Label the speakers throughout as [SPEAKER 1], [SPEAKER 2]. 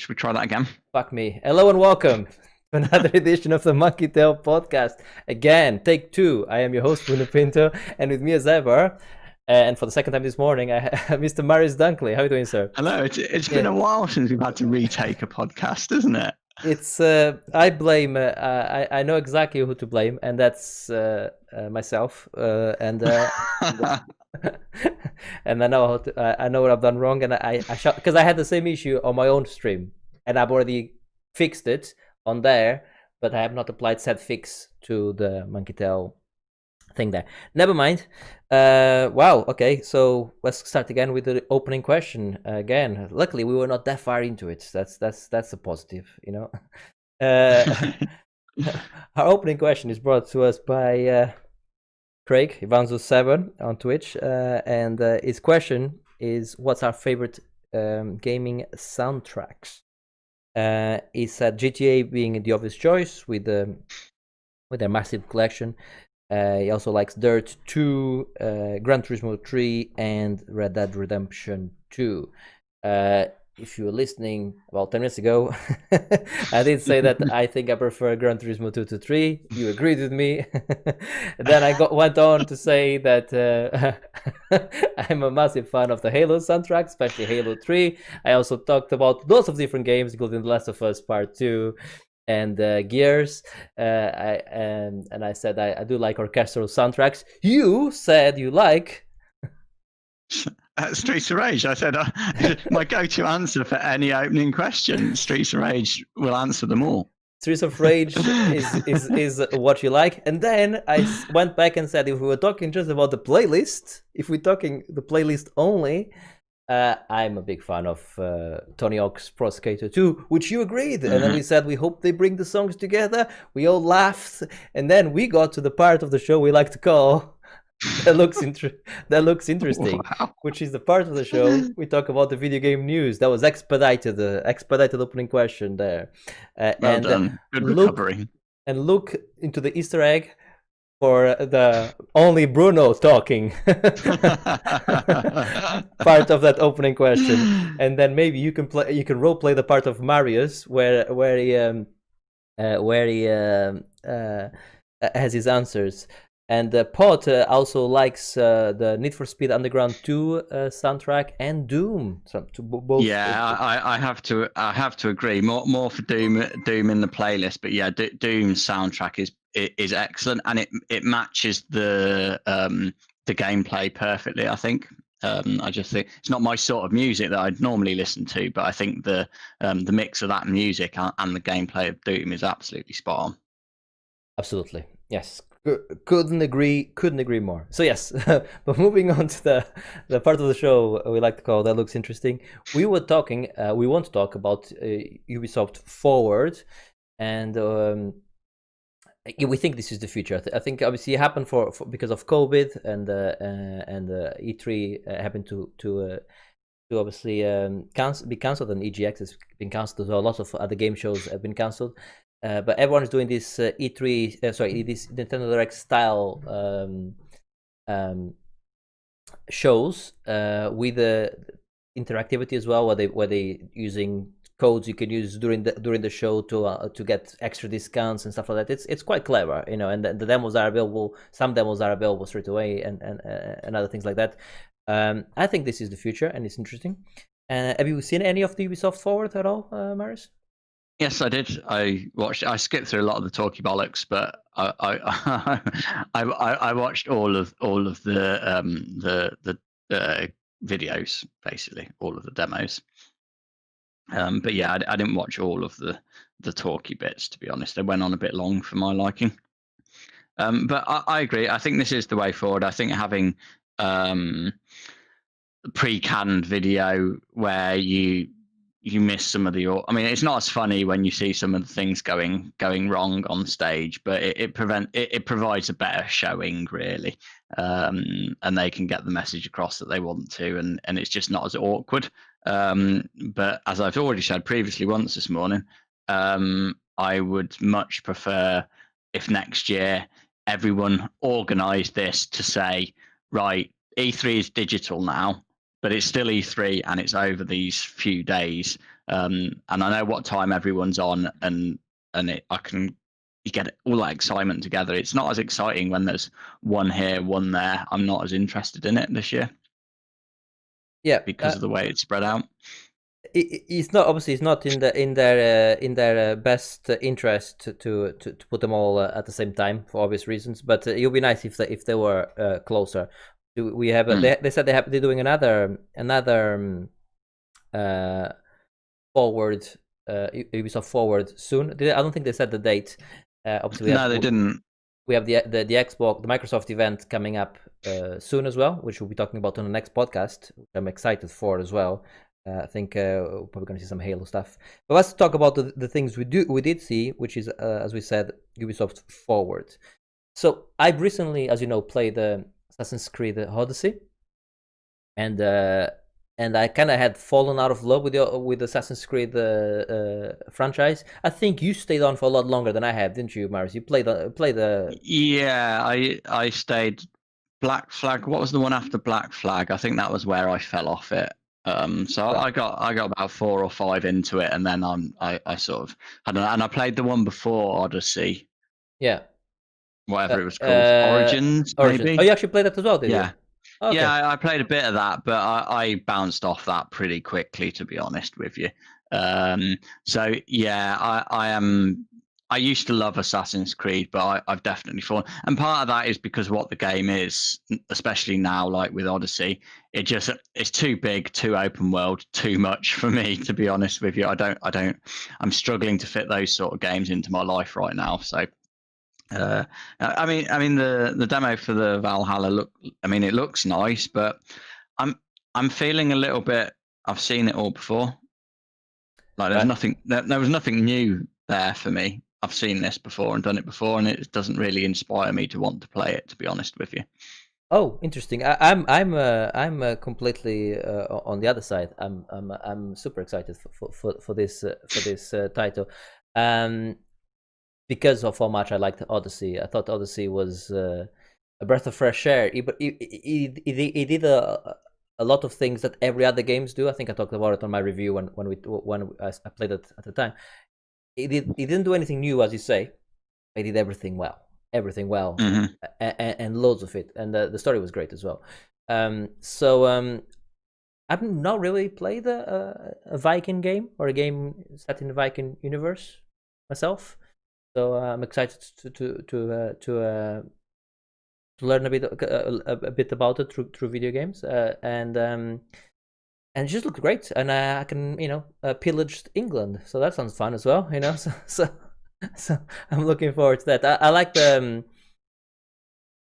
[SPEAKER 1] Should we try that again?
[SPEAKER 2] Fuck me. Hello and welcome to another edition of the Monkey Tail Podcast. Again, take two. I am your host, Bruno Pinto, and with me as ever, and for the second time this morning, I have Mr. Marius Dunkley. How are you doing, sir?
[SPEAKER 1] Hello. It's been a while since we've had to retake a podcast, isn't it?
[SPEAKER 2] It's I blame. I know exactly who to blame, and that's myself. And and I know I know what I've done wrong, and I because I had the same issue on my own stream, and I've already fixed it on there, but I have not applied said fix to the Monkey Tail thing there. Never mind. Wow. Okay. So let's start again with the opening question. Again, luckily we were not that far into it. That's a positive, you know. Our opening question is brought to us by Craig Ivanzo7 on Twitch, and his question is, "What's our favorite gaming soundtracks?" He said GTA being the obvious choice with their massive collection. He also likes Dirt 2, Gran Turismo 3, and Red Dead Redemption 2. If you were listening about 10 minutes ago, I did say that I think I prefer Gran Turismo 2 to 3. You agreed with me. Then I went on to say that I'm a massive fan of the Halo soundtrack, especially Halo 3. I also talked about lots of different games, including The Last of Us Part 2. And Gears, and I said I do like orchestral soundtracks. You said you like
[SPEAKER 1] Streets of Rage. I said my go-to answer for any opening question. Streets of Rage will answer them all.
[SPEAKER 2] Streets of Rage is what you like. And then I went back and said, if we were talking just about the playlist, if we're talking the playlist only, I'm a big fan of Tony Hawk's Pro Skater 2, which you agreed. And then we said we hope they bring the songs together. We all laughed, and then we got to the part of the show we like to call that looks interesting, wow. Which is the part of the show we talk about the video game news. That was expedited opening question there.
[SPEAKER 1] Well done. Good recovery.
[SPEAKER 2] Look into the Easter egg for the only Bruno talking part of that opening question, and then maybe you can role play the part of Marius where he has his answers. And Pot also likes the Need for Speed Underground 2 soundtrack and Doom.
[SPEAKER 1] Both. Yeah, I have to agree. More for Doom in the playlist, but yeah, Doom's soundtrack is excellent, and it matches the gameplay perfectly. I think. I just think it's not my sort of music that I'd normally listen to, but I think the mix of that music and the gameplay of Doom is absolutely spot on.
[SPEAKER 2] Absolutely, yes. Couldn't agree more. So yes, but moving on to the part of the show we like to call That Looks Interesting. We want to talk about Ubisoft Forward, and we think this is the future. I think obviously it happened for because of COVID, and E3 happened to obviously be cancelled, and EGX has been cancelled. So lots of other game shows have been cancelled. But everyone is doing this this Nintendo Direct style shows with the interactivity as well, where they using codes you can use during the show to get extra discounts and stuff like that. It's quite clever, you know. And the demos are available. Some demos are available straight away, and other things like that. I think this is the future, and it's interesting. Have you seen any of the Ubisoft Forward at all, Marius?
[SPEAKER 1] Yes, I did. I skipped through a lot of the talky bollocks, but I watched all of the videos, basically all of the demos. But yeah, I didn't watch all of the talky bits, to be honest. They went on a bit long for my liking. But I agree. I think this is the way forward. I think having pre-canned video where you miss some of the. I mean, it's not as funny when you see some of the things going wrong on stage, but it provides a better showing, really, and they can get the message across that they want to, and it's just not as awkward. But as I've already said previously once this morning, I would much prefer if next year everyone organised this to say, right, E3 is digital now, but it's still E3 and it's over these few days. and I know what time everyone's on, and you get all that excitement together. It's not as exciting when there's one here, one there. I'm not as interested in it this year.
[SPEAKER 2] Yeah,
[SPEAKER 1] because of the way it's spread out.
[SPEAKER 2] It's not, obviously it's not in their best interest to put them all at the same time for obvious reasons. But it would be nice if they were closer. We have they said they're doing another forward Ubisoft Forward soon. I don't think they said the date. Obviously,
[SPEAKER 1] they didn't.
[SPEAKER 2] We have the Xbox, the Microsoft event coming up soon as well, which we'll be talking about on the next podcast, which I'm excited for as well. I think we're probably going to see some Halo stuff. But let's talk about the things we did see, which is, as we said, Ubisoft Forward. So I've recently, as you know, played Assassin's Creed Odyssey, and I kind of had fallen out of love with Assassin's Creed franchise. I think you stayed on for a lot longer than I have, didn't you, Marius? You played the.
[SPEAKER 1] Yeah, I stayed. Black Flag. What was the one after Black Flag? I think that was where I fell off it. So I got about 4 or 5 into it, and then I sort of and I played the one before Odyssey.
[SPEAKER 2] Yeah.
[SPEAKER 1] Whatever it was called, Origins, maybe.
[SPEAKER 2] Oh, you actually played that as well, did you?
[SPEAKER 1] Okay. Yeah, I played a bit of that, but I bounced off that pretty quickly, to be honest with you. So yeah, I used to love Assassin's Creed, but I've definitely fallen. And part of that is because what the game is, especially now, like with Odyssey, it's too big, too open world, too much for me, to be honest with you. I'm struggling to fit those sort of games into my life right now. So, I mean the demo for the Valhalla it looks nice, but I'm feeling a little bit. I've seen it all before. Like there's nothing. There was nothing new there for me. I've seen this before and done it before, and it doesn't really inspire me to want to play it, to be honest with you.
[SPEAKER 2] Oh, interesting. I'm completely on the other side. I'm super excited for this title, because of how much I liked Odyssey. I thought Odyssey was a breath of fresh air. It did a lot of things that every other games do. I think I talked about it on my review when I played it at the time. It didn't do anything new, as you say. It did everything well,
[SPEAKER 1] mm-hmm.
[SPEAKER 2] and loads of it, and the story was great as well. So I've not really played a Viking game or a game set in the Viking universe myself, so I'm excited to learn a bit about it through video games, and it just looked great, and I can pillage England, so that sounds fun as well, so I'm looking forward to that. I like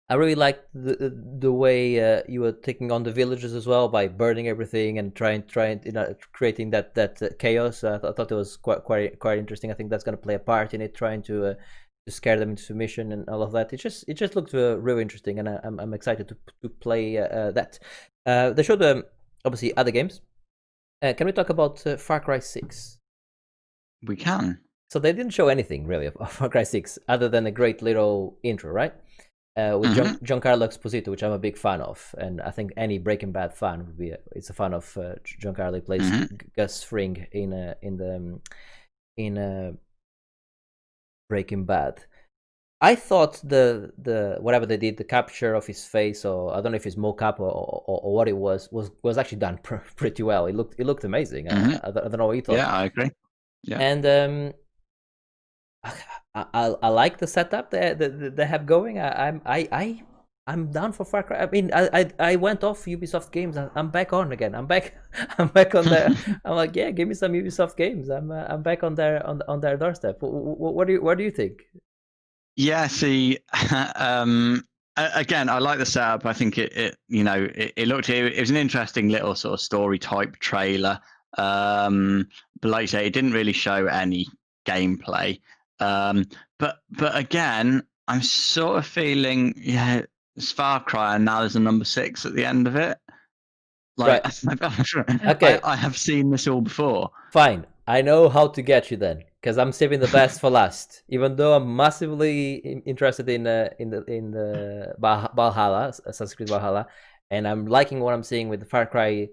[SPEAKER 2] I really liked the way you were taking on the villagers as well by burning everything and trying creating that chaos. I thought it was quite interesting. I think that's going to play a part in it, trying to scare them into submission and all of that. It just looked really interesting, and I'm excited to play that. They showed obviously other games. Can we talk about Far Cry 6?
[SPEAKER 1] We can.
[SPEAKER 2] So they didn't show anything really of Far Cry 6 other than a great little intro, right? With Giancarlo Esposito, which I'm a big fan of, and I think any Breaking Bad fan would be. It's a fan of Giancarlo. He plays Gus Fring in Breaking Bad. I thought the whatever they did, the capture of his face, or I don't know if it's mocap or what it was actually done pretty well. It looked amazing. I don't know what you thought.
[SPEAKER 1] Yeah, I agree. Yeah,
[SPEAKER 2] and I like the setup they have going. I'm down for Far Cry. I mean, I went off Ubisoft games. I'm back on again. I'm back on there. I'm like, yeah, give me some Ubisoft games. I'm back on their doorstep. What do you think?
[SPEAKER 1] Yeah, see, again, I like the setup. I think it looked. It was an interesting little sort of story type trailer. But like you say, it didn't really show any gameplay. But again, I'm sort of feeling, it's Far Cry, and now there's a number 6 at the end of it. Like, right. Okay, I have seen this all before.
[SPEAKER 2] Fine, I know how to get you then, because I'm saving the best for last. Even though I'm massively interested in the Valhalla, Assassin's Creed Valhalla, and I'm liking what I'm seeing with the Far Cry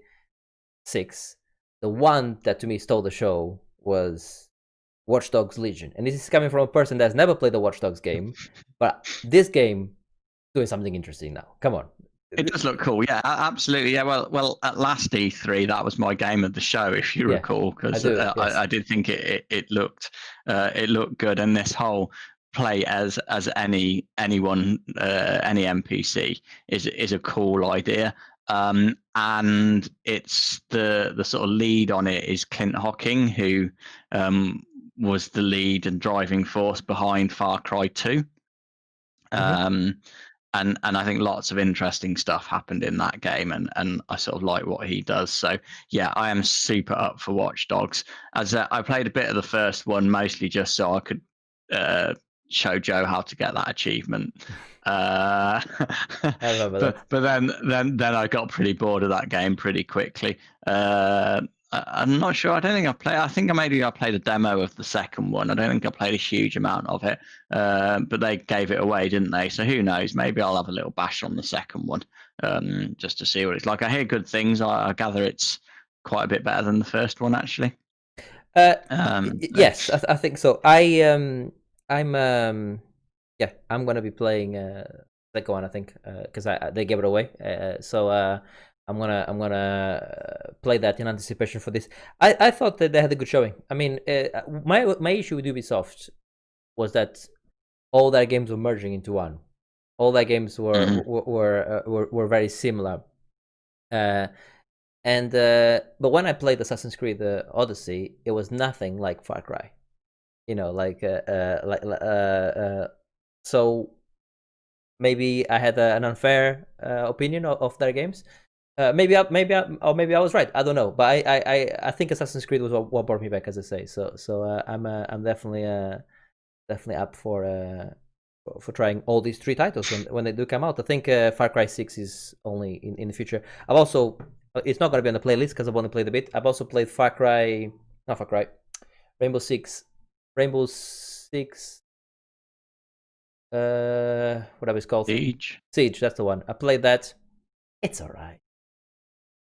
[SPEAKER 2] 6. the one that to me stole the show was Watch Dogs Legion, and this is coming from a person that's never played a Watch Dogs game, but this game doing something interesting now. Come on.
[SPEAKER 1] It does look cool, yeah, absolutely, yeah. Well, at last E3, that was my game of the show, if you recall, because
[SPEAKER 2] yes.
[SPEAKER 1] I did think it looked good, and this whole play as anyone any NPC is a cool idea. And it's the sort of lead on it is Clint Hocking, who was the lead and driving force behind Far Cry 2. And I think lots of interesting stuff happened in that game, and I sort of like what he does. So yeah, I am super up for Watch Dogs. As I played a bit of the first one, mostly just so I could show Joe how to get that achievement.
[SPEAKER 2] I remember that.
[SPEAKER 1] But then I got pretty bored of that game pretty quickly. I'm not sure. I don't think I played. I think maybe I played a demo of the second one. I don't think I played a huge amount of it. But they gave it away, didn't they? So who knows? Maybe I'll have a little bash on the second one, just to see what it's like. I hear good things. I gather it's quite a bit better than the first one, actually.
[SPEAKER 2] Yes, I think so. I'm gonna be playing second one, I think, because they gave it away. So I'm gonna play that in anticipation for this. I thought that they had a good showing. I mean, my issue with Ubisoft was that all their games were merging into one. All their games were very similar. But when I played Assassin's Creed Odyssey, it was nothing like Far Cry. You know, so maybe I had an unfair opinion of their games. Maybe I was right. I don't know, but I think Assassin's Creed was what brought me back, as I say. So I'm definitely up for trying all these three titles when they do come out. I think Far Cry 6 is only in the future. I've also, it's not going to be on the playlist because I've only played a bit. I've also played Rainbow Six, whatever it's called. Siege, that's the one. I played that. It's alright.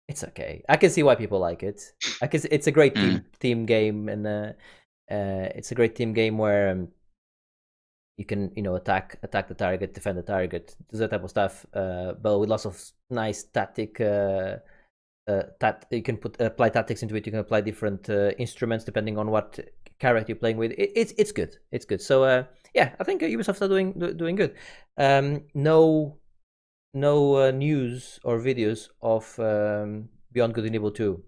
[SPEAKER 2] It's okay. I can see why people like it. It's a great team game, and it's a great team game where you can, attack the target, defend the target, do that type of stuff. But with lots of nice tactic. You can apply tactics into it. You can apply different instruments depending on what character you're playing with. It's good. It's good. So yeah, I think Ubisoft are doing good. No news or videos of Beyond Good and Evil 2.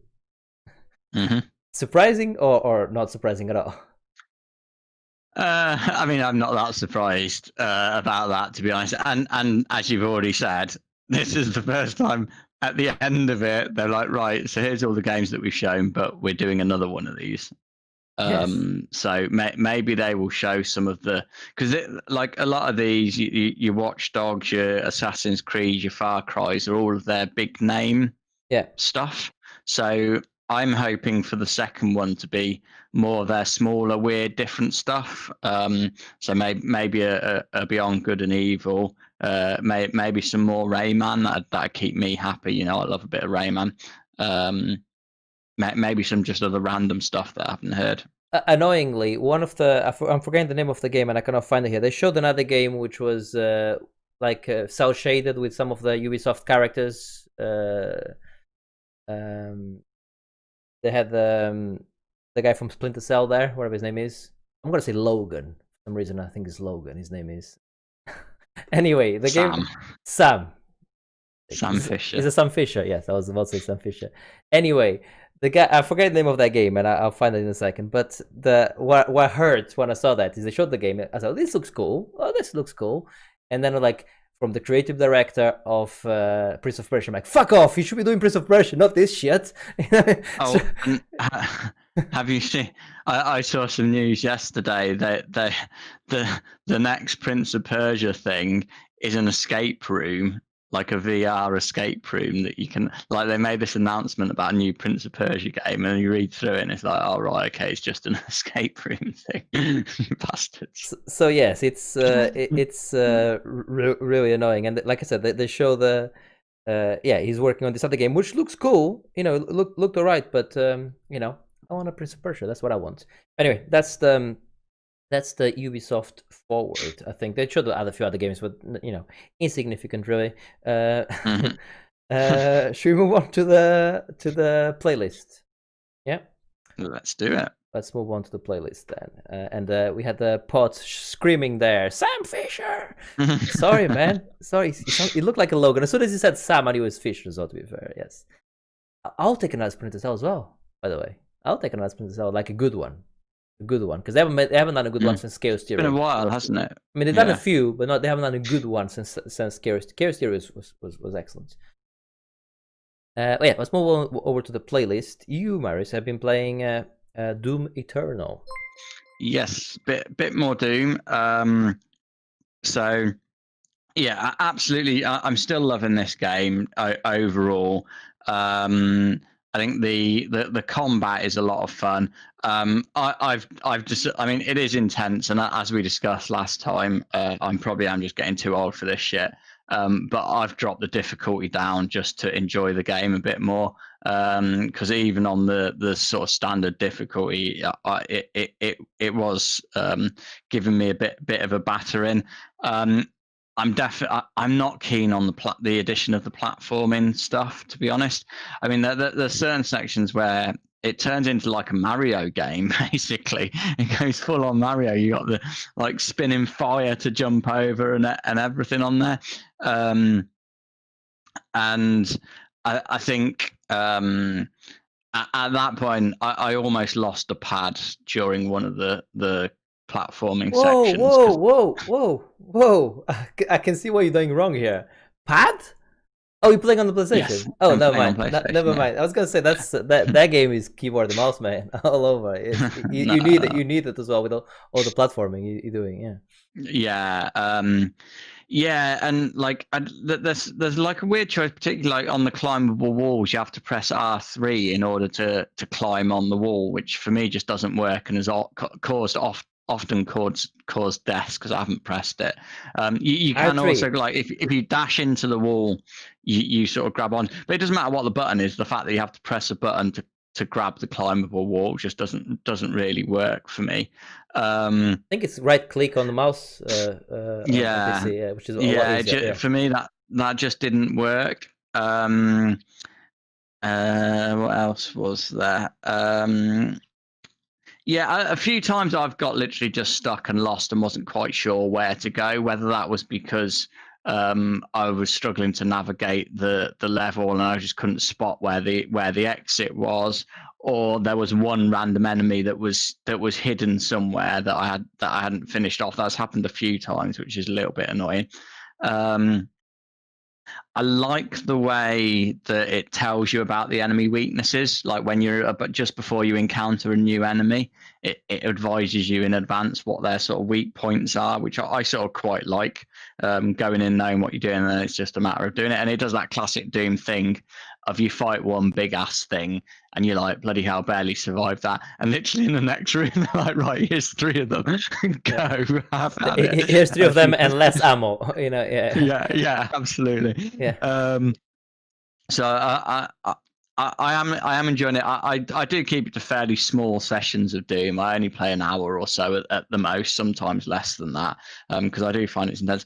[SPEAKER 2] Surprising or not surprising at all?
[SPEAKER 1] I mean, I'm not that surprised about that, to be honest. And as you've already said, this is the first time at the end of it they're like, right, so here's all the games that we've shown, but we're doing another one of these. Yes. So maybe they will show some of the, because like a lot of these, your Watch Dogs, your Assassin's Creed, your Far Cry's are all of their big name stuff. So I'm hoping for the second one to be more of their smaller, weird, different stuff. So maybe a Beyond Good and Evil, maybe some more Rayman that'd keep me happy. I love a bit of Rayman. Maybe some just other random stuff that I haven't heard.
[SPEAKER 2] Annoyingly, one of I'm forgetting the name of the game and I cannot find it here. They showed another game which was like cel shaded with some of the Ubisoft characters. They had the guy from Splinter Cell there, whatever his name is. I'm gonna say Logan. For some reason I think it's Logan. His name is. Anyway, the game Sam Fisher. Is it Sam Fisher? Yes, I was about to say Sam Fisher. Anyway, the guy, I forget the name of that game, and I'll find it in a second. But what hurt when I saw that is they showed the game. I thought, this looks cool. Oh, this looks cool. And then like from the creative director of Prince of Persia, I'm like, fuck off! You should be doing Prince of Persia, not this shit.
[SPEAKER 1] Have you seen? I saw some news yesterday that the next Prince of Persia thing is an escape room, like a VR escape room that you can, like, they made this announcement about a new Prince of Persia game, and you read through it and it's like, oh right, okay, it's just an escape room thing. You bastards.
[SPEAKER 2] So yes, it's really annoying, and like I said, they show the yeah, he's working on this other game, which looks cool. You know, looked alright, but you know, I want a Prince of Persia. That's what I want. Anyway, that's the Ubisoft Forward. I think they should add a few other games, but you know, insignificant really.
[SPEAKER 1] Mhm.
[SPEAKER 2] Should we move on to the playlist? Yeah.
[SPEAKER 1] Let's do it.
[SPEAKER 2] Let's move on to the playlist then. And we had the pod screaming there, Sam Fisher! Sorry, man. Sorry, it looked like a Logan. As soon as he said Sam, I knew it was Fisher, so to be fair, yes. I'll take another Splinter Cell as well, by the way. I'll take another Splinter Cell, like a good one. A good one. Because they haven't done a good one since Chaos Theory.
[SPEAKER 1] It's been a while, hasn't it?
[SPEAKER 2] I mean, they've done a few, but they haven't done a good one since Chaos Theory was excellent. Yeah, let's move on over to the playlist. You, Marius, have been playing Doom Eternal.
[SPEAKER 1] Yes, bit more Doom. So yeah, absolutely. I'm still loving this game overall. I think the combat is a lot of fun. I've just, I mean, it is intense, and as we discussed last time, I'm just getting too old for this shit. But I've dropped the difficulty down just to enjoy the game a bit more. Because even on the sort of standard difficulty, it was giving me a bit of a battering. I'm not keen on the addition of the platforming stuff, to be honest. I mean, there's certain sections where it turns into like a Mario game, basically. It goes full on Mario. You got the like spinning fire to jump over and everything on there. And I think at that point I almost lost a pad during one of the platforming sections.
[SPEAKER 2] Whoa! I can see what you're doing wrong here. Pad? Oh, you're playing on the PlayStation?
[SPEAKER 1] Yes,
[SPEAKER 2] oh, never mind. Never mind. I was gonna say that game is keyboard and mouse, man, all over. You need it. You need it as well with all the platforming you're doing. Yeah.
[SPEAKER 1] Yeah, and like there's like a weird choice, particularly like on the climbable walls. You have to press R3 in order to climb on the wall, which for me just doesn't work and has often caused deaths because I haven't pressed it. You can R3. Also, like if you dash into the wall, you sort of grab on, but it doesn't matter what the button is. The fact that you have to press a button to grab the climbable wall just doesn't really work for me.
[SPEAKER 2] I think it's right click on the mouse.
[SPEAKER 1] Yeah,
[SPEAKER 2] PC, which is a lot easier.
[SPEAKER 1] For me that just didn't work. What else was there? Yeah, a few times I've got literally just stuck and lost and wasn't quite sure where to go. Whether that was because I was struggling to navigate the level and I just couldn't spot where the exit was, or there was one random enemy that was hidden somewhere that I hadn't finished off. That's happened a few times, which is a little bit annoying. I like the way that it tells you about the enemy weaknesses. Like when but just before you encounter a new enemy, it advises you in advance what their sort of weak points are, which I sort of quite like. Going in knowing what you're doing, and then it's just a matter of doing it. And it does that classic Doom thing of you fight one big ass thing and you're like, bloody hell, barely survived that. And literally in the next room, they're like, right, here's 3 of them. Go have at it.
[SPEAKER 2] Here's 3 of them and less ammo. You know,
[SPEAKER 1] yeah, absolutely.
[SPEAKER 2] Yeah.
[SPEAKER 1] So I am enjoying it. I do keep it to fairly small sessions of Doom. I only play an hour or so at the most, sometimes less than that, because I do find it's intense.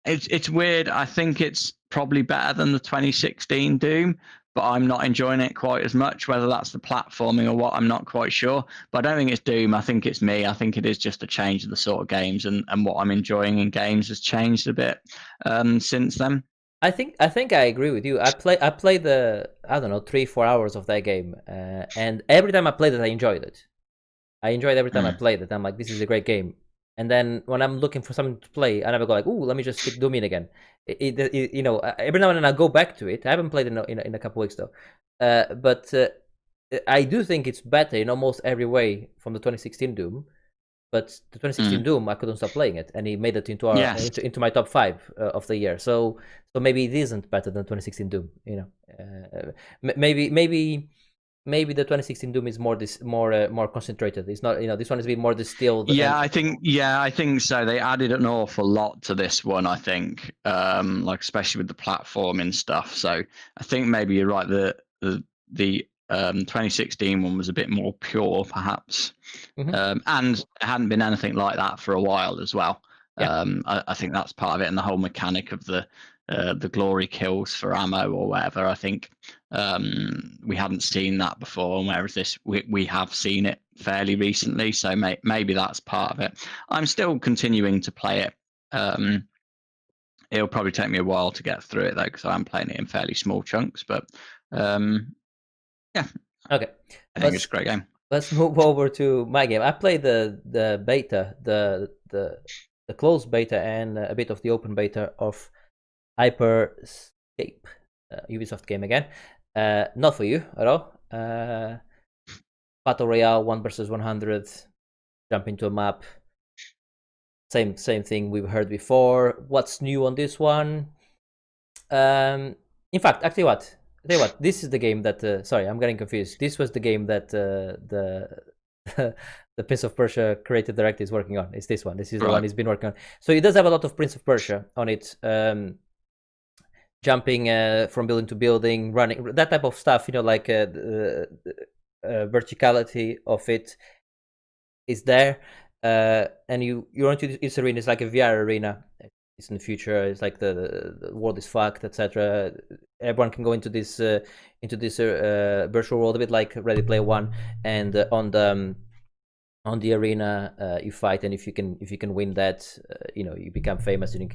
[SPEAKER 1] It's weird. I think it's probably better than the 2016 Doom, but I'm not enjoying it quite as much. Whether that's the platforming or what, I'm not quite sure. But I don't think it's Doom. I think it's me. I think it is just a change of the sort of games, and what I'm enjoying in games has changed a bit since then.
[SPEAKER 2] I think I agree with you. I played the 3-4 hours of that game, and every time I played it, I enjoyed it. I enjoyed every time I played it. I'm like, this is a great game. And then when I'm looking for something to play, I never go like, ooh, let me just stick Doom in again. You know, every now and then I go back to it. I haven't played it in a couple weeks though, but I do think it's better in almost every way from the 2016 Doom. But the 2016 Doom, I couldn't stop playing it, and he made it into into my top 5 of the year. So maybe it isn't better than 2016 Doom. You know, maybe maybe the 2016 Doom is more concentrated. It's not, this one is a bit more distilled.
[SPEAKER 1] Yeah, I think so. They added an awful lot to this one, I think, like especially with the platforming stuff. So I think maybe you're right. The 2016 one was a bit more pure, perhaps, and it hadn't been anything like that for a while as well.
[SPEAKER 2] Yeah.
[SPEAKER 1] I think that's part of it, and the whole mechanic of the glory kills for ammo or whatever. I think we hadn't seen that before, and whereas this we have seen it fairly recently, so maybe that's part of it. I'm still continuing to play it. It'll probably take me a while to get through it though, because I'm playing it in fairly small chunks. But yeah,
[SPEAKER 2] okay,
[SPEAKER 1] I think it's a great game.
[SPEAKER 2] Let's move over to my game. I played the beta, the closed beta, and a bit of the open beta of Hyperscape, Ubisoft game again. Not for you at all. Battle Royale, 1 versus 100, jump into a map. Same thing we've heard before. What's new on this one? In fact, actually, what? This is the game that. Sorry, I'm getting confused. This was the game that the Prince of Persia creative director is working on. It's this one. This is the one he's been working on. So it does have a lot of Prince of Persia on it. Jumping from building to building, running, that type of stuff. Like verticality of it is there. And you're into this arena. It's like a VR arena. It's in the future. It's like the world is fucked, etc. Everyone can go into this virtual world, a bit like Ready Player One. And on the arena, you fight, and if you can win that, you become famous, and you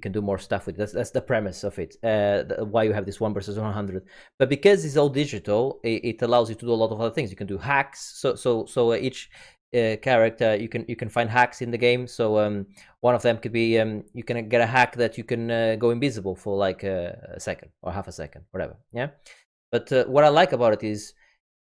[SPEAKER 2] can do more stuff with it. That's the premise of it. Why you have this 1 versus 100. But because it's all digital, it allows you to do a lot of other things. You can do hacks. So each character, you can find hacks in the game. So one of them could be you can get a hack that you can go invisible for like a second or half a second, whatever. Yeah. But what I like about it is,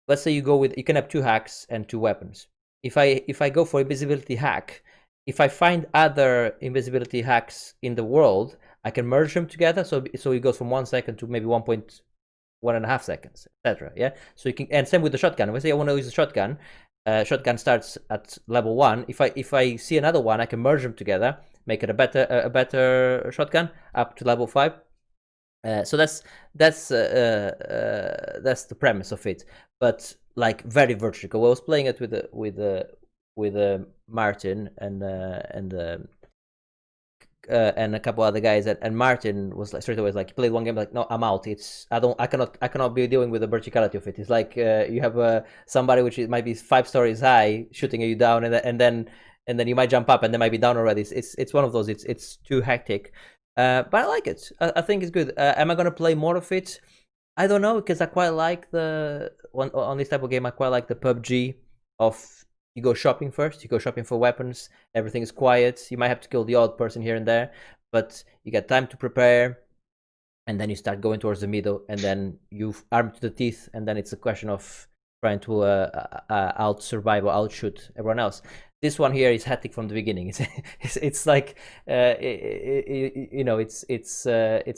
[SPEAKER 2] let's say you can have 2 hacks and 2 weapons. If I go for invisibility hack, if I find other invisibility hacks in the world, I can merge them together. So it goes from 1 second to maybe 1.5 seconds, etc. Yeah. So you can, and same with the shotgun. If I say I want to use a shotgun, shotgun starts at level 1. If I see another one, I can merge them together, make it a better shotgun up to level 5. So that's the premise of it. But like very vertical. I was playing it with Martin and a couple other guys, and Martin was like straight away like, he played one game like, no, I'm out. I cannot be dealing with the verticality of it. It's like you have somebody which might be 5 stories high shooting you down, and then you might jump up and they might be down already. It's one of those. It's too hectic, but I like it. I think it's good. Am I gonna play more of it? I don't know, because I quite like on this type of game. I quite like the PUBG of, you go shopping first, you go shopping for weapons, everything is quiet, you might have to kill the odd person here and there, but you get time to prepare, and then you start going towards the middle, and then you've armed to the teeth, and then it's a question of trying to out-survive or out-shoot everyone else. This one here is hectic from the beginning. It's like, it's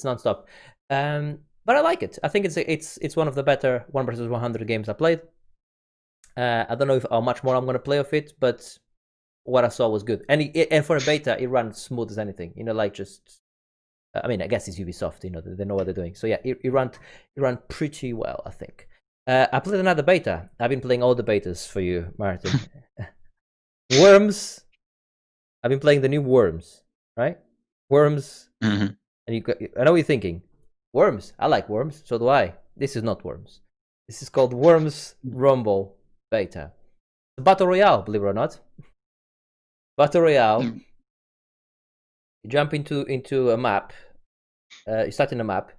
[SPEAKER 2] non-stop. But I like it. I think it's one of the better 1 versus 100 games I played. I don't know how much more I'm gonna play of it, but what I saw was good. And for a beta, it runs smooth as anything. Like just, I mean, I guess it's Ubisoft. They know what they're doing. So yeah, it ran pretty well, I think. I played another beta. I've been playing all the betas for you, Martin. Worms. I've been playing the new Worms, right? Worms.
[SPEAKER 1] Mm-hmm.
[SPEAKER 2] And I know what you're thinking. Worms. I like Worms. So do I. This is not Worms. This is called Worms Rumble beta. The Battle Royale, believe it or not. Battle Royale. You jump into a map. You start in a map,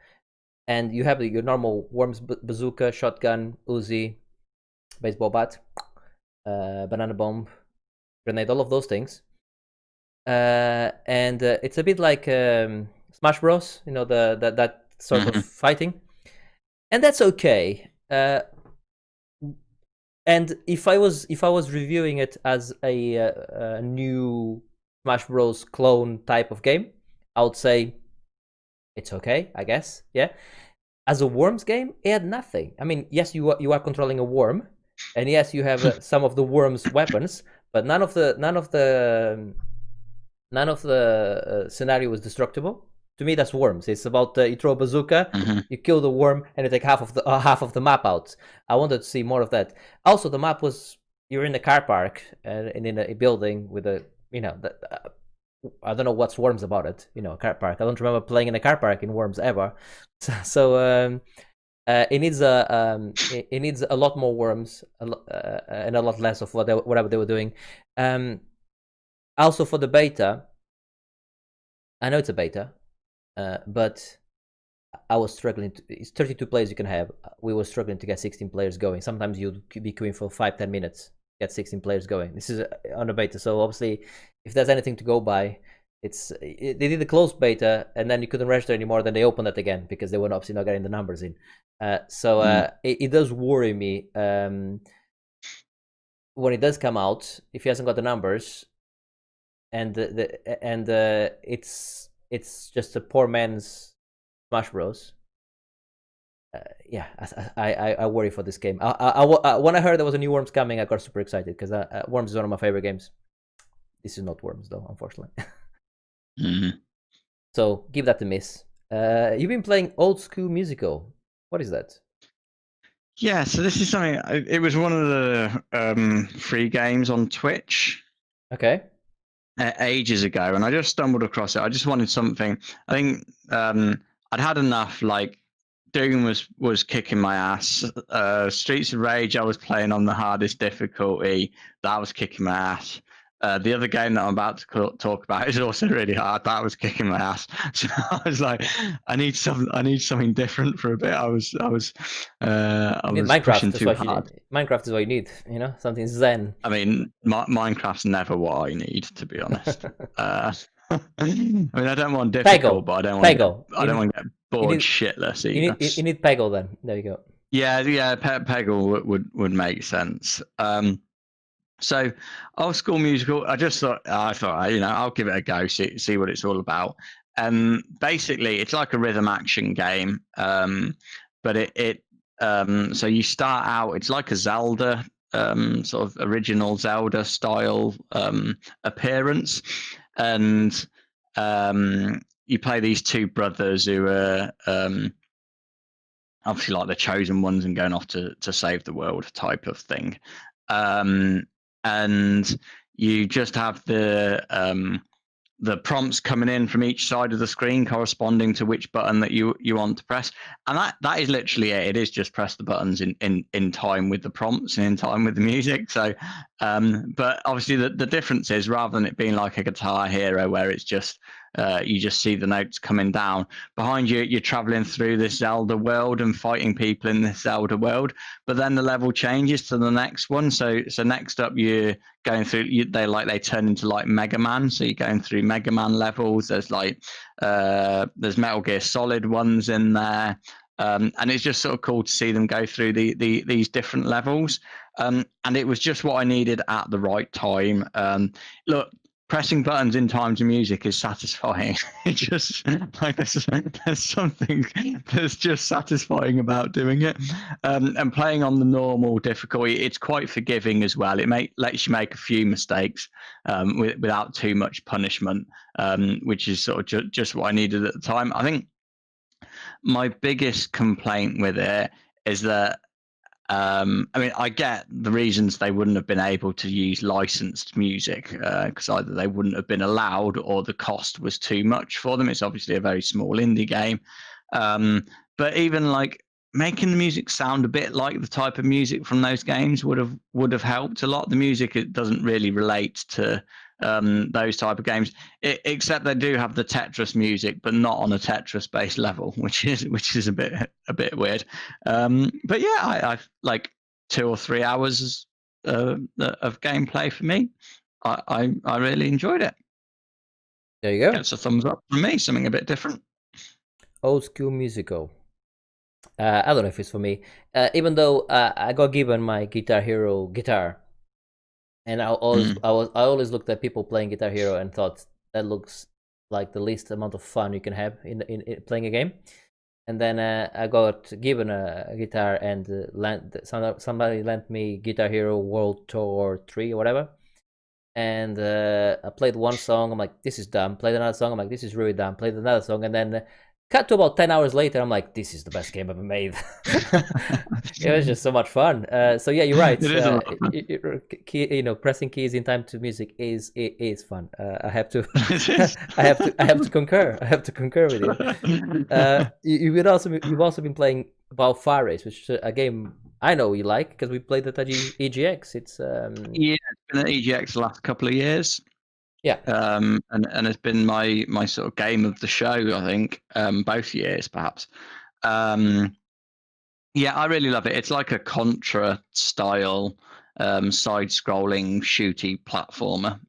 [SPEAKER 2] and you have your normal Worms bazooka, shotgun, Uzi, baseball bat, banana bomb, grenade, all of those things. And it's a bit like Smash Bros. That sort of fighting, and that's okay. And if I was reviewing it as a new Smash Bros. Clone type of game, I would say it's okay, I guess. Yeah. as a worms game, it had nothing. I mean, yes, you are controlling a worm, and yes, you have some of the worms' weapons, but none of the scenario was destructible. To me, that's worms. It's about you throw a bazooka, you kill the worm, and you take half of the map out. I wanted to see more of that. Also, the map was you're in a car park and in a building with a I don't know what's worms about it. A car park. I don't remember playing in a car park in worms ever. So it needs a lot more worms and a lot less of whatever they were doing. Also for the beta, I know it's a beta, but I was struggling. It's 32 players you can have. We were struggling to get 16 players going. Sometimes you'd be queuing for 5-10 minutes, get 16 players going. This is on a beta, so obviously, if there's anything to go by, they did a closed beta, and then you couldn't register anymore. Then they opened it again because they were obviously not getting the numbers in. It does worry me when it does come out. If he hasn't got the numbers, and it's just a poor man's Smash Bros. I worry for this game. When I heard there was a new Worms coming, I got super excited because Worms is one of my favorite games. This is not Worms though, unfortunately. So give that a miss. You've been playing Old School Musical. What is that?
[SPEAKER 1] Yeah, so this is something. It was one of the free games on Twitch.
[SPEAKER 2] Okay.
[SPEAKER 1] Ages ago, and I just stumbled across it. I just wanted something. I think I'd had enough. Like Doom was kicking my ass. Streets of Rage I was playing on the hardest difficulty. That was kicking my ass. The other game that I'm about to talk about is also really hard. That was kicking my ass. So I was like, I need something different for a bit. I was pushing too hard.
[SPEAKER 2] Minecraft is what you need, something zen.
[SPEAKER 1] I mean, Minecraft's never what I need, to be honest. I mean, I don't want difficult, but I don't want to get bored shitless either.
[SPEAKER 2] You need Peggle then. There you go.
[SPEAKER 1] Yeah, Peggle would make sense. So Old School Musical, I thought, I'll give it a go, see what it's all about. Basically, it's like a rhythm action game, but so you start out, it's like a Zelda, sort of original Zelda style appearance, and you play these two brothers who are obviously like the chosen ones and going off to save the world type of thing. And you just have the prompts coming in from each side of the screen corresponding to which button that you want to press, and that is literally it. It is just press the buttons in time with the prompts and in time with the music. So but obviously the difference is, rather than it being like a Guitar Hero where it's just you just see the notes coming down behind you, you're traveling through this Zelda world and fighting people in this Zelda world, but then the level changes to the next one. So next up you're going through, they turn into like Mega Man, so you're going through Mega Man levels. There's like there's Metal Gear Solid ones in there, and it's just sort of cool to see them go through these different levels, and it was just what I needed at the right time. Look, pressing buttons in time to music is satisfying. It just like there's something that's just satisfying about doing it, and playing on the normal difficulty, it's quite forgiving as well. It lets you make a few mistakes without too much punishment, which is sort of just what I needed at the time. I think my biggest complaint with it is that I mean, I get the reasons they wouldn't have been able to use licensed music, because either they wouldn't have been allowed or the cost was too much for them. It's obviously a very small indie game, but even like making the music sound a bit like the type of music from those games would have helped a lot. The music, it doesn't really relate to those type of games, except they do have the Tetris music, but not on a Tetris based level, which is a bit weird. But yeah, I like 2 or 3 hours of gameplay for me. I really enjoyed it.
[SPEAKER 2] There you go.
[SPEAKER 1] That's a thumbs up from me. Something a bit different.
[SPEAKER 2] Old School Musical. I don't know if it's for me, even though I got given my Guitar Hero guitar. And I always looked at people playing Guitar Hero and thought that looks like the least amount of fun you can have in playing a game. and then I got given a guitar, and somebody lent me Guitar Hero World Tour 3 or whatever. And I played one song, I'm like, this is dumb. Played another song, I'm like, this is really dumb. Played another song, and then cut to about 10 hours later, I'm like, this is the best game ever made. It was just so much fun. So yeah, you're right.
[SPEAKER 1] It is a lot of fun.
[SPEAKER 2] Pressing keys in time to music is fun. I have to, I have to concur. I have to concur with you. You've also been playing Far Race, which is a game I know you like because we played it at EGX. It's
[SPEAKER 1] yeah, it's been at EGX the last couple of years.
[SPEAKER 2] Yeah.
[SPEAKER 1] And it's been my sort of game of the show, I think, both years perhaps. Yeah, I really love it. It's like a Contra style side-scrolling shooty platformer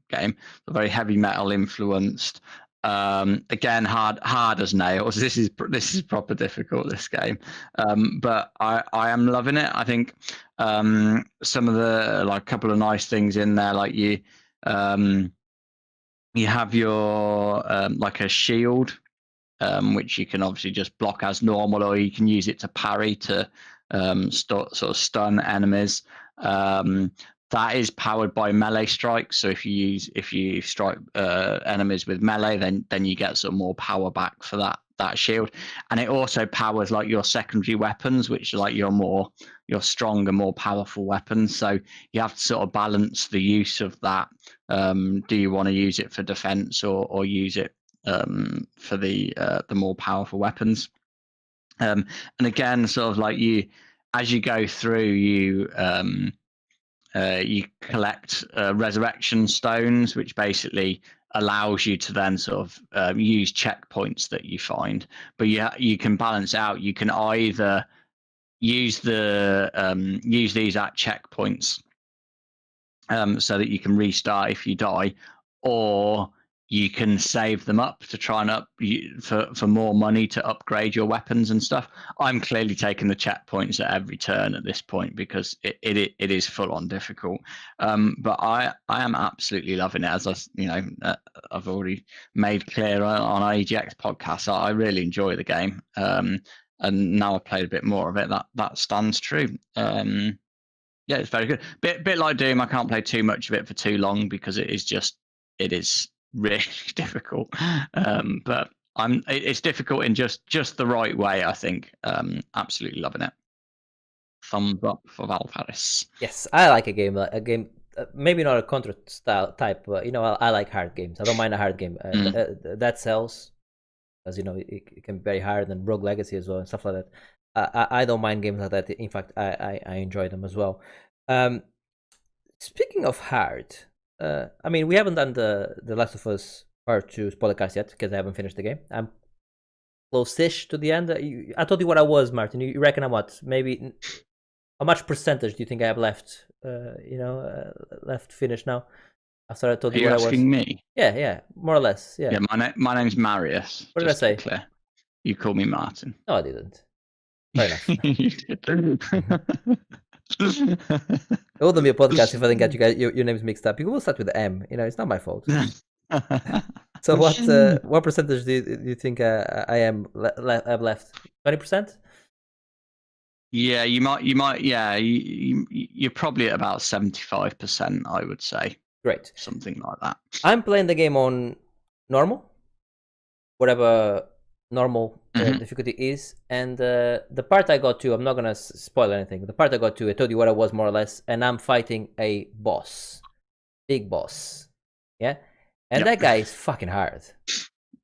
[SPEAKER 1] game, very heavy metal influenced. Again, hard as nails. This is proper difficult, this game, but I am loving it. I think some of the like couple of nice things in there, like you have your like a shield, which you can obviously just block as normal, or you can use it to parry to sort of stun enemies. That is powered by melee strikes. So if you strike enemies with melee, then you get some more power back for that shield. And it also powers like your secondary weapons, which are like your stronger, more powerful weapons. So you have to sort of balance the use of that. Do you want to use it for defense or use it for the more powerful weapons? And again, sort of like as you go through, you collect resurrection stones, which basically allows you to then sort of use checkpoints that you find. But you can balance out. You can either use these at checkpoints so that you can restart if you die, or you can save them up to try and for more money to upgrade your weapons and stuff. I'm clearly taking the checkpoints at every turn at this point because it is full on difficult. But I am absolutely loving it, as I've already made clear on our EGX podcast. I really enjoy the game, and now I've played a bit more of it. That stands true. Yeah, it's very good. Bit like Doom. I can't play too much of it for too long because it is really difficult, but it's difficult in just the right way, I think. Absolutely loving it. Thumbs up for Valfaris.
[SPEAKER 2] Yes, I like a game maybe not a Contra style type, but I like hard games. I don't mind a hard game. That sells, as it can be very hard, and Rogue Legacy as well and stuff like that. I don't mind games like that. In fact, I enjoy them as well. Speaking of hard, I mean, we haven't done the Last of Us Part 2 spoilercast yet because I haven't finished the game. I'm close-ish to the end. I told you what I was, Martin. You reckon I'm what? Maybe how much percentage do you think I have left? Left finished now. After I told you what I was.
[SPEAKER 1] Are you asking me?
[SPEAKER 2] Yeah, more or less. Yeah.
[SPEAKER 1] Yeah, my name's Marius.
[SPEAKER 2] What did I say?
[SPEAKER 1] Clear. You call me Martin.
[SPEAKER 2] No, I didn't. Fair enough.
[SPEAKER 1] You did.
[SPEAKER 2] It wouldn't be a podcast if I didn't get you guys your names mixed up. You will start with M. It's not my fault. So what percentage do you think I am have left? 20%?
[SPEAKER 1] Yeah, you might. Yeah, you're probably at about 75%, I would say.
[SPEAKER 2] Great.
[SPEAKER 1] Something like that.
[SPEAKER 2] I'm playing the game on normal, whatever normal difficulty is, and the part I got to, I'm not gonna spoil anything. The part I got to, I told you what I was more or less, and I'm fighting a boss, big boss, yeah, and that guy is fucking hard.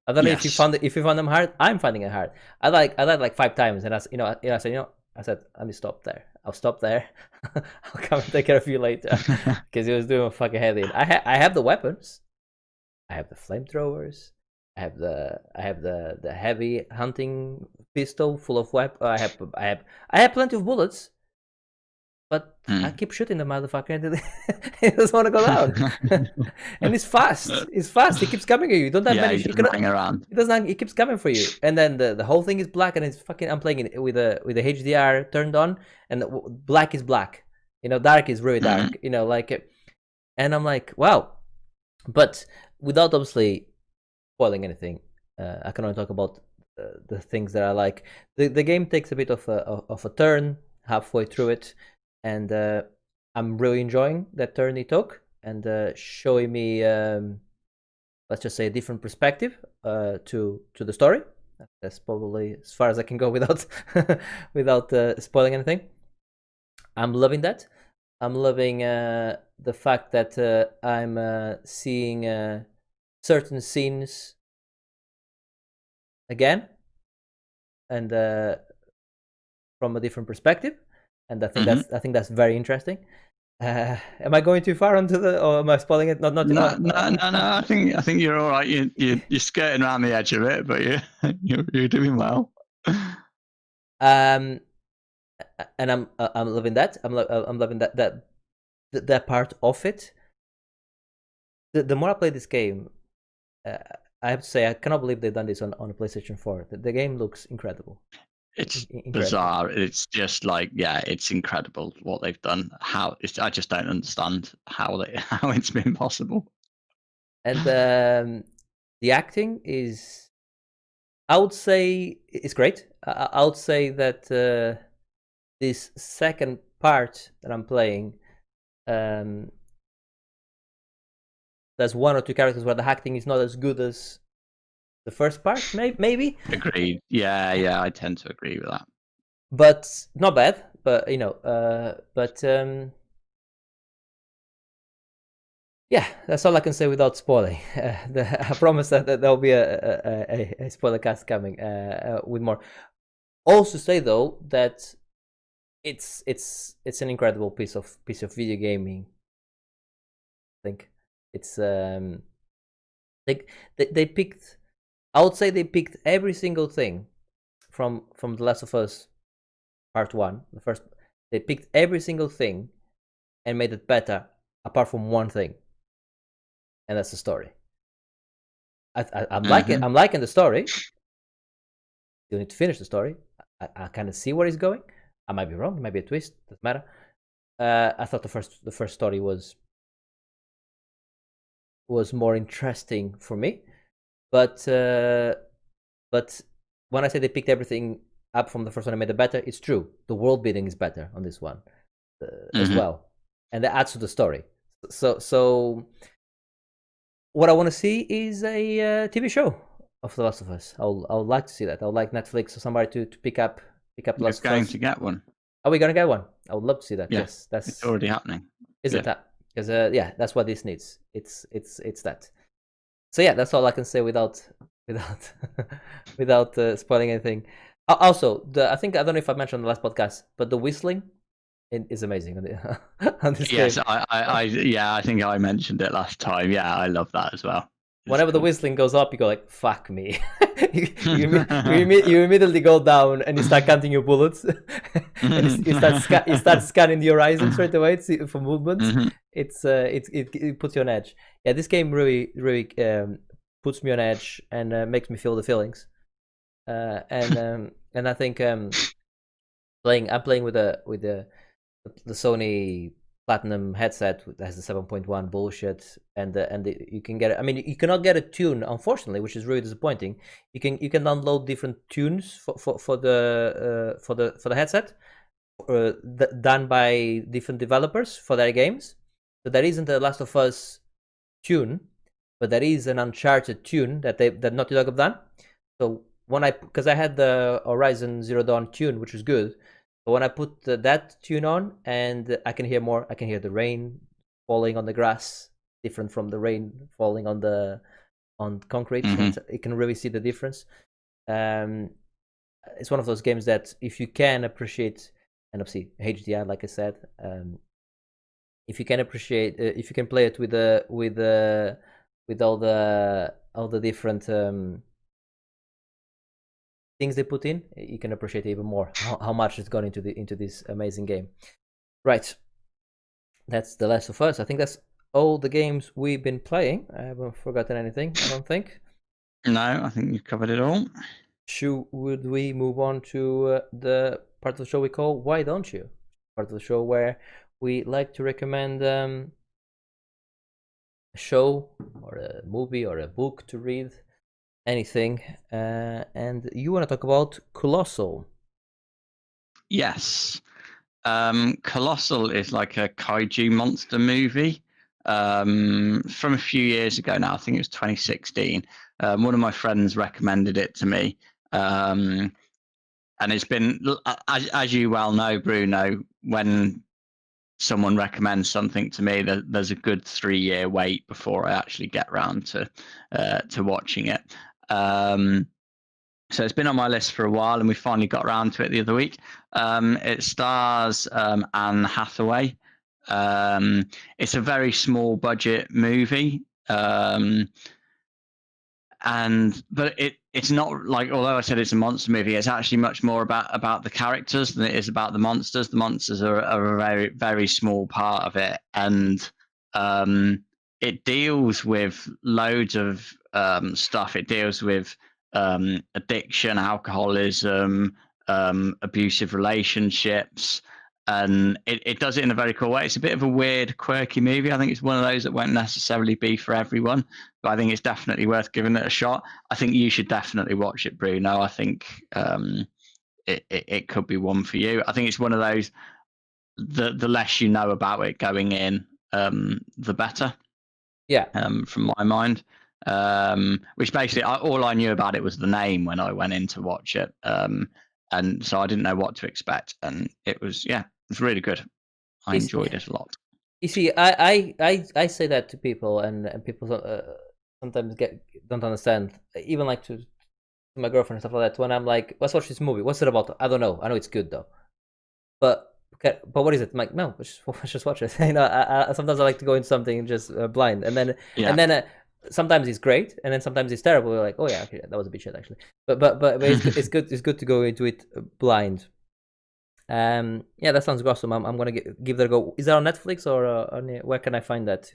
[SPEAKER 2] I don't know if you found them hard. I'm finding it hard. I like 5 times, and I said, let me stop there. I'll stop there. I'll come and take care of you later, because he was doing a fucking head in. I have the weapons. I have the flamethrowers. I have the heavy hunting pistol full of weapons. I have plenty of bullets, but I keep shooting the motherfucker and he doesn't want to go down. And he's fast. He keeps coming at you. You don't have many.
[SPEAKER 1] He hang around.
[SPEAKER 2] He doesn't. He keeps coming for you. And then the whole thing is black, and it's fucking. I'm playing it with the HDR turned on, and black is black. Dark is really dark. And I'm like, wow. But without obviously spoiling anything, I can only talk about the things that I like. The game takes a bit of a turn halfway through it, and I'm really enjoying that turn it took, and showing me, let's just say, a different perspective to the story. That's probably as far as I can go without without spoiling anything. I'm loving that. I'm loving the fact that I'm seeing certain scenes again, and from a different perspective, and I think that's very interesting. Am I going too far onto or am I spoiling it? Not.
[SPEAKER 1] No. I think you're all right. You're skirting around the edge of it, but you're doing well.
[SPEAKER 2] And I'm loving that. I'm loving that part of it. The more I play this game, I have to say I cannot believe they've done this on a PlayStation 4. The game looks incredible.
[SPEAKER 1] It's bizarre. It's just like, yeah, it's incredible what they've done. I just don't understand how it's been possible.
[SPEAKER 2] And the acting is, I would say, it's great. I would say that this second part that I'm playing, there's one or two characters where the acting is not as good as the first part, maybe.
[SPEAKER 1] Agreed. Yeah, I tend to agree with that.
[SPEAKER 2] But not bad. But yeah, that's all I can say without spoiling. I promise that there'll be a spoiler cast coming with more. Also say though that it's an incredible piece of video gaming. I think it's they picked. I would say they picked every single thing from The Last of Us Part 1. The first, they picked every single thing and made it better, apart from one thing, and that's the story. I'm liking the story. You need to finish the story. I kind of see where it's going. I might be wrong. It might be a twist. Doesn't matter. I thought the first story was more interesting for me, but when I say they picked everything up from the first one and made it better, it's true. The world building is better on this one as well, and that adds to the story. So what I want to see is a TV show of The Last of Us. I would like to see that. I would like Netflix or somebody to pick up The Last of Us.
[SPEAKER 1] We're going to get one.
[SPEAKER 2] Are we gonna get one? I would love to see that.
[SPEAKER 1] Yeah,
[SPEAKER 2] yes,
[SPEAKER 1] it's already happening.
[SPEAKER 2] Isn't that? Because that's what this needs. It's that. So yeah, that's all I can say without spoiling anything. Also, I don't know if I mentioned on the last podcast, but the whistling is amazing on this
[SPEAKER 1] yes,
[SPEAKER 2] game.
[SPEAKER 1] I think I mentioned it last time. Yeah, I love that as well.
[SPEAKER 2] Whenever the whistling goes up, you go like, "Fuck me!" you immediately go down and you start counting your bullets. And you start scanning the horizon straight away for movements. It puts you on edge. Yeah, this game really puts me on edge and makes me feel the feelings. And I think I'm playing with the Sony Platinum headset that has the 7.1 bullshit, and you can get it. I mean, you cannot get a tune, unfortunately, which is really disappointing. You can download different tunes for the headset, done by different developers for their games. So there isn't a Last of Us tune, but there is an Uncharted tune that Naughty Dog have done. So because I had the Horizon Zero Dawn tune, which was good. But when I put that tune on, and I can hear more, I can hear the rain falling on the grass, different from the rain falling on concrete. You can really see the difference. It's one of those games that if you can appreciate, and obviously HDR, like I said, if you can appreciate, if you can play it with all the different things they put in, you can appreciate even more how much has gone into this amazing game. Right, that's The Last of Us. I think that's all the games we've been playing. I haven't forgotten anything, I don't think.
[SPEAKER 1] No, I think you've covered it all.
[SPEAKER 2] Would we move on to the part of the show we call Why Don't You? Part of the show where we like to recommend a show or a movie or a book to read anything, and you want to talk about Colossal.
[SPEAKER 1] Yes. Colossal is like a kaiju monster movie from a few years ago now. I think it was 2016. One of my friends recommended it to me. And it's been, as you well know, Bruno, when someone recommends something to me, there's a good 3-year wait before I actually get around to watching it. So it's been on my list for a while, and we finally got around to it the other week. It stars Anne Hathaway. It's a very small budget movie, but it's not like, although I said it's a monster movie, it's actually much more about the characters than it is about the monsters. The monsters are a very, very small part of it, and it deals with loads of stuff. It deals with addiction, alcoholism, abusive relationships, and it does it in a very cool way. It's a bit of a weird, quirky movie. I think it's one of those that won't necessarily be for everyone, but I think it's definitely worth giving it a shot. I think you should definitely watch it, Bruno. I think it could be one for you. I think it's one of those, the less you know about it going in, the better.
[SPEAKER 2] Yeah.
[SPEAKER 1] From my mind. Which basically all I knew about it was the name when I went in to watch it, and so I didn't know what to expect, and it was really good. I enjoyed it a lot.
[SPEAKER 2] You see, I say that to people, and people sometimes don't understand. Even like to my girlfriend and stuff like that. When I'm like, let's watch this movie. What's it about? I don't know. I know it's good though, but what is it? I'm like, no, let's just watch it. You know, I sometimes I like to go into something just blind, and then sometimes it's great, and then sometimes it's terrible. We're like, oh yeah, okay, that was a bit shit actually. But it's good. It's good to go into it blind. Yeah, that sounds awesome. I'm gonna give that a go. Is that on Netflix or where can I find that?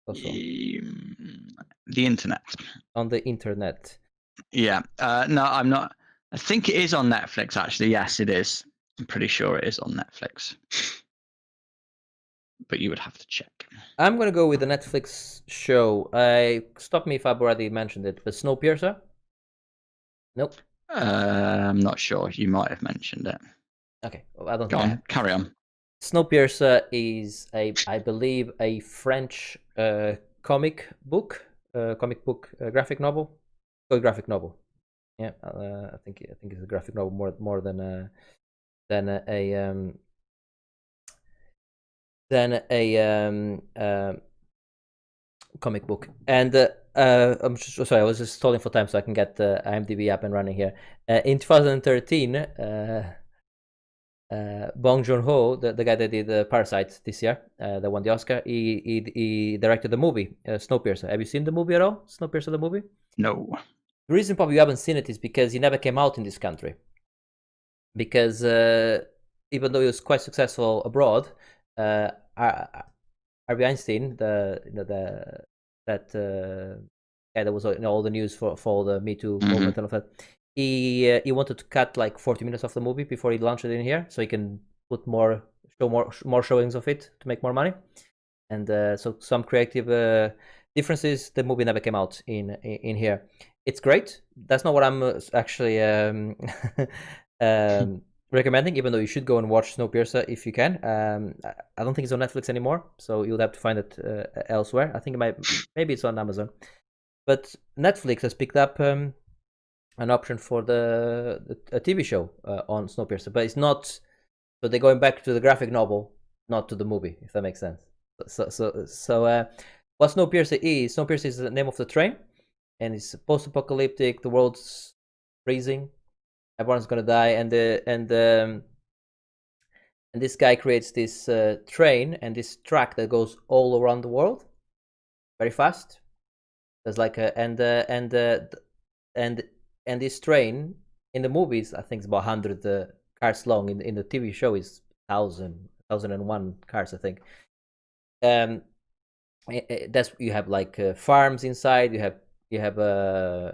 [SPEAKER 2] Also?
[SPEAKER 1] The internet.
[SPEAKER 2] On the internet.
[SPEAKER 1] Yeah. No, I'm not. I think it is on Netflix, actually. Yes, it is. I'm pretty sure it is on Netflix. But you would have to check.
[SPEAKER 2] I'm gonna go with the Netflix show. Stop me if I've already mentioned it, but Snowpiercer? Nope.
[SPEAKER 1] I'm not sure. You might have mentioned it.
[SPEAKER 2] Okay, well, I don't
[SPEAKER 1] Go on, carry on.
[SPEAKER 2] Snowpiercer is I believe, a French comic book graphic novel. Oh, graphic novel. Yeah, I think it's a graphic novel more than a comic book. And I'm just, sorry, I was just stalling for time so I can get the IMDb up and running here. In 2013, Bong Joon-ho, the guy that did Parasite this year, that won the Oscar, he directed the movie Snowpiercer. Have you seen the movie at all? Snowpiercer, the movie?
[SPEAKER 1] No.
[SPEAKER 2] The reason probably you haven't seen it is because he never came out in this country. Because even though he was quite successful abroad, Harvey Weinstein, that guy that was in all the news for the Me Too movement and all that, he wanted to cut like 40 minutes of the movie before he launched it in here, so he can put more showings of it to make more money. And so some creative differences, the movie never came out in here. It's great. That's not what I'm actually recommending, even though you should go and watch Snowpiercer if you can. I don't think it's on Netflix anymore, so you'll have to find it elsewhere. I think maybe it's on Amazon. But Netflix has picked up an option for a TV show on Snowpiercer, but it's not. So they're going back to the graphic novel, not to the movie, if that makes sense. So what Snowpiercer is the name of the train, and it's post-apocalyptic. The world's freezing. Everyone's gonna die, and this guy creates this train and this track that goes all around the world, very fast. There's like and this train in the movies, I think it's about 100 cars long. In the TV show is 1,001 cars, I think. That's, you have like farms inside. You have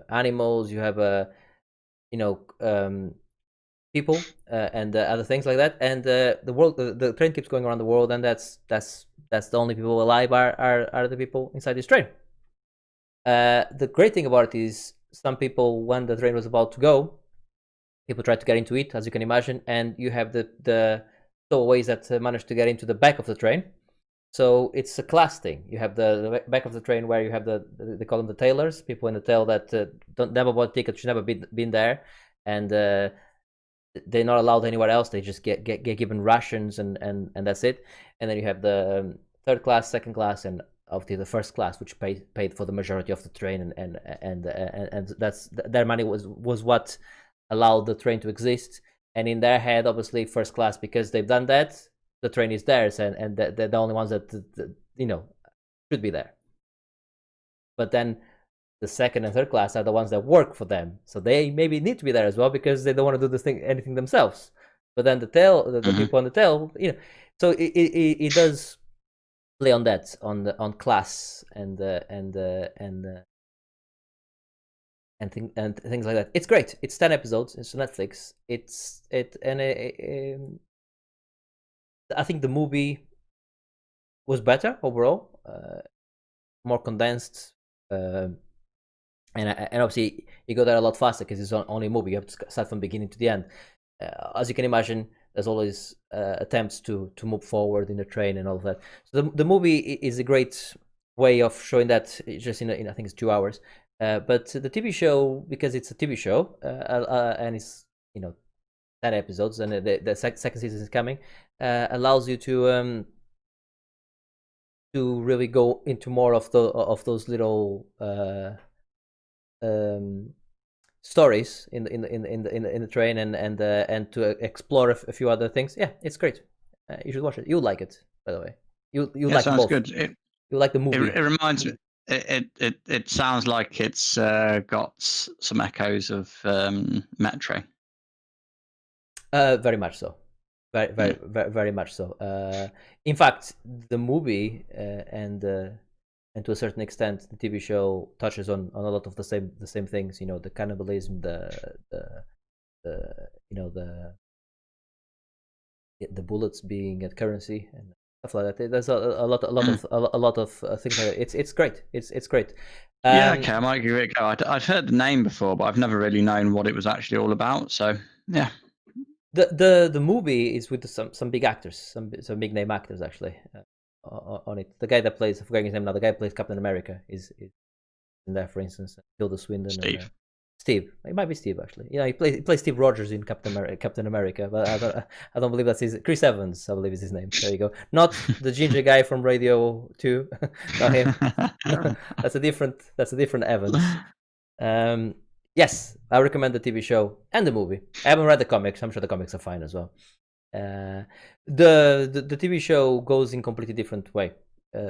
[SPEAKER 2] animals. You have people and other things like that. And the train keeps going around the world, and that's the only people alive are the people inside this train. The great thing about it is some people, when the train was about to go, people tried to get into it, as you can imagine, and you have the stowaways that managed to get into the back of the train. So it's a class thing. You have the back of the train where you have they call them the tailors, people in the tail that don't never bought tickets, should never been there, and they're not allowed anywhere else. They just get given rations and that's it. And then you have the third class, second class, and obviously the first class, which paid for the majority of the train, and that's their money was what allowed the train to exist. And in their head, obviously, first class, because they've done that, the train is theirs, and they're the only ones that should be there. But then the second and third class are the ones that work for them, so they maybe need to be there as well because they don't want to do anything themselves. But then the people on the tail, so it does play on that, on class and things like that. It's great. It's 10 episodes. It's on Netflix. I think the movie was better overall, more condensed, and obviously you go there a lot faster because it's only a movie. You have to start from beginning to the end. As you can imagine, there's always attempts to move forward in the train and all of that. So the movie is a great way of showing that, just in I think it's 2 hours. But the TV show, because it's a TV show, and it's 10 episodes, and the second season is coming, allows you to really go into more of those little stories in the train, and to explore a few other things. Yeah, it's great. You should watch it. You'll like it, by the way. You like
[SPEAKER 1] sounds
[SPEAKER 2] both.
[SPEAKER 1] Good.
[SPEAKER 2] You like the movie.
[SPEAKER 1] It reminds me. It sounds like it's got some echoes of Metro.
[SPEAKER 2] Very much so. Very much so. In fact, the movie and to a certain extent, the TV show touches on a lot of the same things. The cannibalism, the bullets being at currency and stuff like that. There's a lot of things like that. It's great. It's great.
[SPEAKER 1] Yeah, okay, I might give it a go. I'd heard the name before, but I've never really known what it was actually all about. So yeah.
[SPEAKER 2] The movie is with some big actors, some big name actors actually on it. The guy that plays, I'm forgetting his name now. The guy who plays Captain America is in there, for instance. Tilda Swinton.
[SPEAKER 1] Steve.
[SPEAKER 2] Steve. It might be Steve actually. He plays Steve Rogers in Captain America, but I don't believe that's his. Chris Evans, I believe is his name. There you go. Not the ginger guy from Radio 2. Not him. That's a different Evans. Yes, I recommend the TV show and the movie. I haven't read the comics. I'm sure the comics are fine as well. The TV show goes in completely different way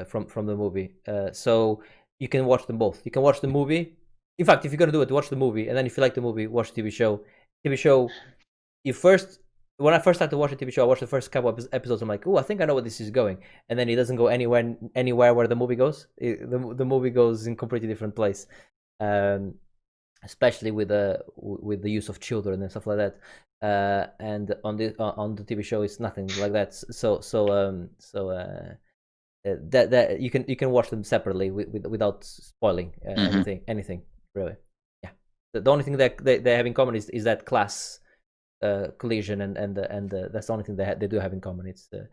[SPEAKER 2] from the movie. So you can watch them both. You can watch the movie. In fact, if you're gonna do it, watch the movie, and then if you like the movie, watch the TV show. When I first started watching TV show, I watched the first couple of episodes. I'm like, oh, I think I know where this is going, and then it doesn't go anywhere where the movie goes. The movie goes in completely different place. Especially with the use of children and stuff like that, and on the TV show, it's nothing like that. So that you can watch them separately without spoiling anything really. Yeah, the only thing that they have in common is that class collision, and that's the only thing they do have in common. It's the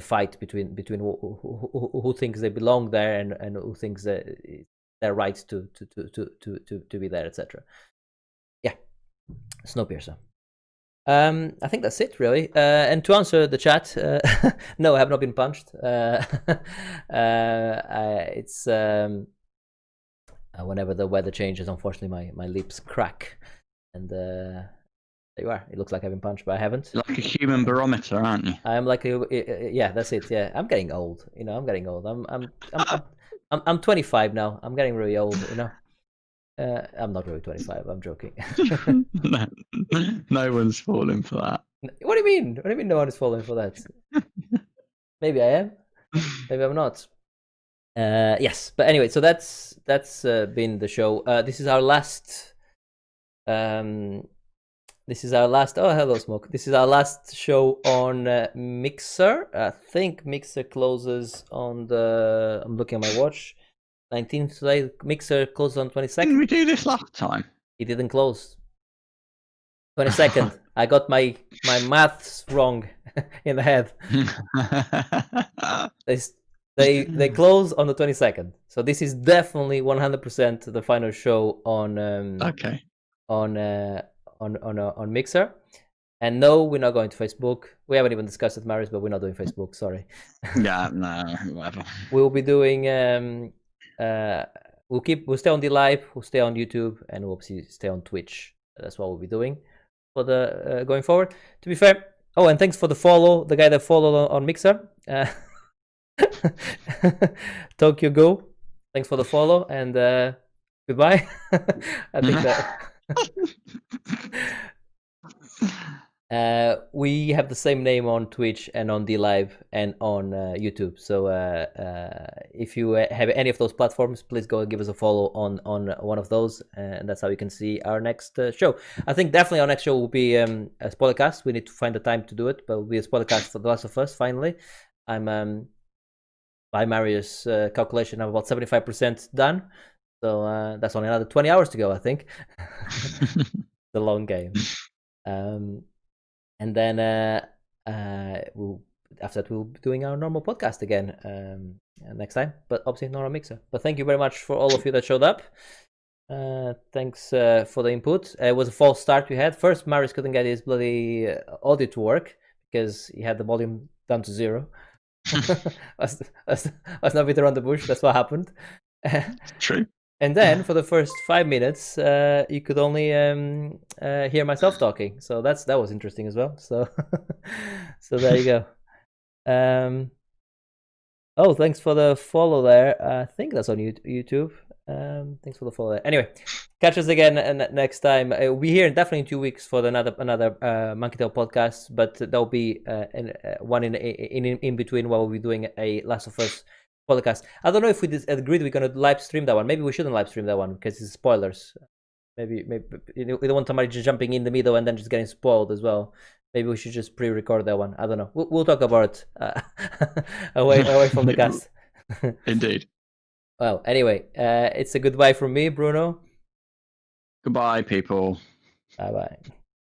[SPEAKER 2] fight between who thinks they belong there and who thinks that their rights to be there, etc. Yeah, Snowpiercer. I think that's it really. And to answer the chat, no, I have not been punched. It's whenever the weather changes, unfortunately, my lips crack, and there you are. It looks like I've been punched, but I haven't.
[SPEAKER 1] You're like a human barometer, aren't you?
[SPEAKER 2] I'm like yeah, that's it. Yeah, I'm getting old. I'm getting old. I'm 25 now. I'm getting really old. I'm not really 25. I'm joking.
[SPEAKER 1] No one's falling for that.
[SPEAKER 2] What do you mean? What do you mean no one is falling for that? Maybe I am. Maybe I'm not. Yes, but anyway, so that's been the show. This is our last. Oh, hello, Smoke. This is our last show on Mixer. I think Mixer closes on I'm looking at my watch. 19th today. Mixer closed on 22nd.
[SPEAKER 1] Didn't we do this last time?
[SPEAKER 2] It didn't close. 22nd. I got my maths wrong in the head. They close on the 22nd. So this is definitely 100% the final show on
[SPEAKER 1] okay.
[SPEAKER 2] on Mixer. And no, we're not going to Facebook. We haven't even discussed it, Marius, but we're not doing Facebook. Sorry.
[SPEAKER 1] Yeah, no, whatever.
[SPEAKER 2] We'll be doing. We'll stay on the live. We'll stay on YouTube, and we'll obviously stay on Twitch. That's what we'll be doing for the going forward. To be fair. Oh, and thanks for the follow. The guy that followed on Mixer, Tokyo Go. Thanks for the follow, and goodbye. I think that we have the same name on Twitch and on the live and on YouTube. So if you have any of those platforms, please go and give us a follow on one of those, and that's how you can see our next show. I think definitely our next show will be a spoilercast. We need to find the time to do it, but it will be a spoilercast for The Last of Us. Finally, I'm by Marius' calculation, I'm about 75% done. So that's only another 20 hours to go, I think. The long game. And then after that, we'll be doing our normal podcast again next time, but obviously not on Mixer. But thank you very much for all of you that showed up. Thanks for the input. It was a false start we had. First, Marius couldn't get his bloody audio to work because he had the volume down to 0. Let's not beat around the bush. That's what happened.
[SPEAKER 1] True.
[SPEAKER 2] And then for the first 5 minutes, you could only hear myself talking. So that was interesting as well. So so there you go. Oh, thanks for the follow there. I think that's on YouTube. Thanks for the follow there. Anyway, catch us again next time. We'll be here definitely in 2 weeks for another Monkey Tail podcast, but there'll be one in between while we'll be doing a Last of Us podcast. I don't know if we agreed we're going to live stream that one. Maybe we shouldn't live stream that one because it's spoilers. Maybe we don't want somebody just jumping in the middle and then just getting spoiled as well. Maybe we should just pre-record that one. I don't know. We'll talk about it away from the cast.
[SPEAKER 1] Indeed.
[SPEAKER 2] Well, anyway, it's a goodbye from me, Bruno.
[SPEAKER 1] Goodbye, people.
[SPEAKER 2] Bye-bye.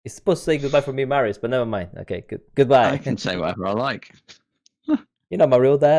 [SPEAKER 2] It's supposed to say goodbye from me, Marius, but never mind. Okay, goodbye.
[SPEAKER 1] I can say whatever I like.
[SPEAKER 2] You're not my real dad.